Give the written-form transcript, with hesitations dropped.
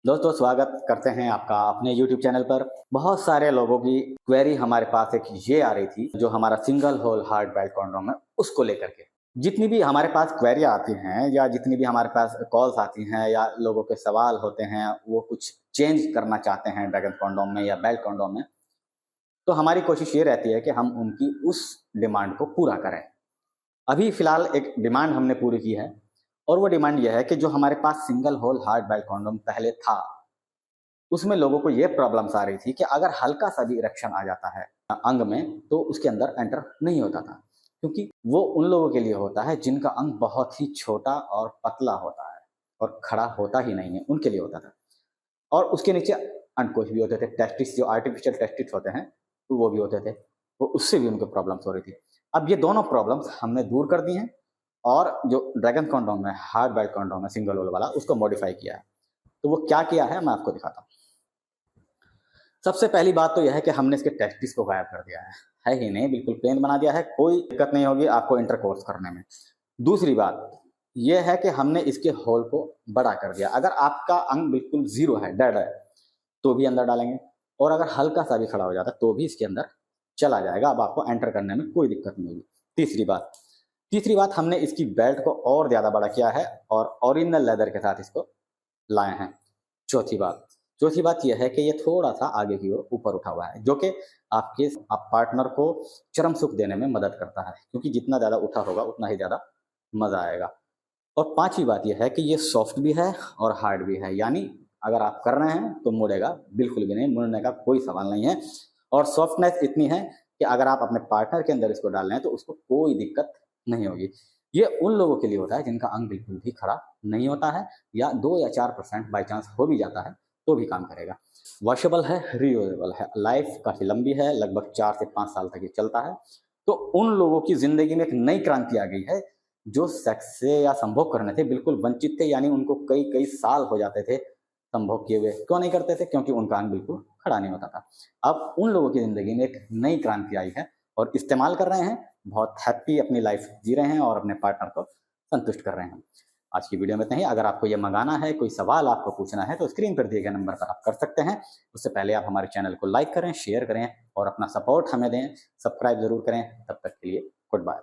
दोस्तों स्वागत करते हैं आपका अपने YouTube चैनल पर। बहुत सारे लोगों की क्वेरी हमारे पास एक ये आ रही थी, जो हमारा single hole hard bite condom है उसको लेकर के। जितनी भी हमारे पास क्वेरी आती हैं या जितनी भी हमारे पास कॉल्स आती हैं या लोगों के सवाल होते हैं, वो कुछ चेंज करना चाहते हैं ड्रैगन कॉन्डोम में या बेल्ट कॉन्डोम में, तो हमारी कोशिश ये रहती है कि हम उनकी उस डिमांड को पूरा करें। अभी फिलहाल एक डिमांड हमने पूरी की है, और वो डिमांड यह है कि जो हमारे पास single hole hard bite condom पहले था, उसमें लोगों को ये प्रॉब्लम्स आ रही थी कि अगर हल्का सा भी इरेक्शन आ जाता है अंग में, तो उसके अंदर एंटर नहीं होता था, क्योंकि वो उन लोगों के लिए होता है जिनका अंग बहुत ही छोटा और पतला होता है और खड़ा होता ही नहीं है, उनके लिए होता था। और उसके नीचे अंडकोश भी होते थे, टेस्टिस जो आर्टिफिशियल टेस्टिस होते हैं, तो वो भी होते थे, वो उससे भी उनको प्रॉब्लम्स हो रही थी। अब ये दोनों प्रॉब्लम्स हमने दूर कर दी हैं, और जो ड्रैगन कॉन्डोम है, हार्ड बाइट कॉन्डोम है सिंगल होल वाला, उसको मॉडिफाई किया है। तो वो क्या किया है मैं आपको दिखाता हूँ। सबसे पहली बात तो यह है कि हमने इसके टेस्टिस को गायब कर दिया है ही नहीं, बिल्कुल प्लेन बना दिया है, कोई दिक्कत नहीं होगी आपको इंटरकोर्स करने में। दूसरी बात यह है कि हमने इसके होल को बड़ा कर दिया। अगर आपका अंग बिल्कुल जीरो है, डेड है, तो भी अंदर डालेंगे, और अगर हल्का सा भी खड़ा हो जाता है तो भी इसके अंदर चला जाएगा। अब आपको एंटर करने में कोई दिक्कत नहीं होगी। तीसरी बात हमने इसकी बेल्ट को और ज़्यादा बड़ा किया है और ओरिजिनल लेदर के साथ इसको लाए हैं। चौथी बात यह है कि ये थोड़ा सा आगे की ओर ऊपर उठा हुआ है, जो कि आप पार्टनर को चरम सुख देने में मदद करता है, क्योंकि जितना ज़्यादा उठा होगा उतना ही ज़्यादा मज़ा आएगा। और पांचवी बात यह है कि ये सॉफ्ट भी है और हार्ड भी है, यानी अगर आप कर रहे हैं तो मुड़ेगा बिल्कुल भी नहीं, मुड़ने का कोई सवाल नहीं है। और सॉफ्टनेस इतनी है कि अगर आप अपने पार्टनर के अंदर इसको डाल रहे हैं तो उसको कोई दिक्कत नहीं होगी। ये उन लोगों के लिए होता है जिनका अंग बिल्कुल भी खड़ा नहीं होता है, या 2 या 4% बाई चांस हो भी जाता है तो भी काम करेगा। वॉशेबल है, रीयूजेबल है, लाइफ काफ़ी लंबी है, लगभग 4 से 5 साल तक ये चलता है। तो उन लोगों की ज़िंदगी में एक नई क्रांति आ गई है, जो सेक्स से या संभोग करने से बिल्कुल वंचित थे, यानी उनको कई कई साल हो जाते थे संभोग किए हुए। क्यों नहीं करते थे? क्योंकि उनका अंग बिल्कुल खड़ा नहीं होता था। अब उन लोगों की ज़िंदगी में एक नई क्रांति आई है और इस्तेमाल कर रहे हैं, बहुत हैप्पी अपनी लाइफ जी रहे हैं और अपने पार्टनर को संतुष्ट कर रहे हैं। आज की वीडियो में इतना ही। अगर आपको ये मंगाना है, कोई सवाल आपको पूछना है, तो स्क्रीन पर दिए गए नंबर पर आप कर सकते हैं। उससे पहले आप हमारे चैनल को लाइक करें, शेयर करें और अपना सपोर्ट हमें दें, सब्सक्राइब जरूर करें। तब तक के लिए गुड बाय।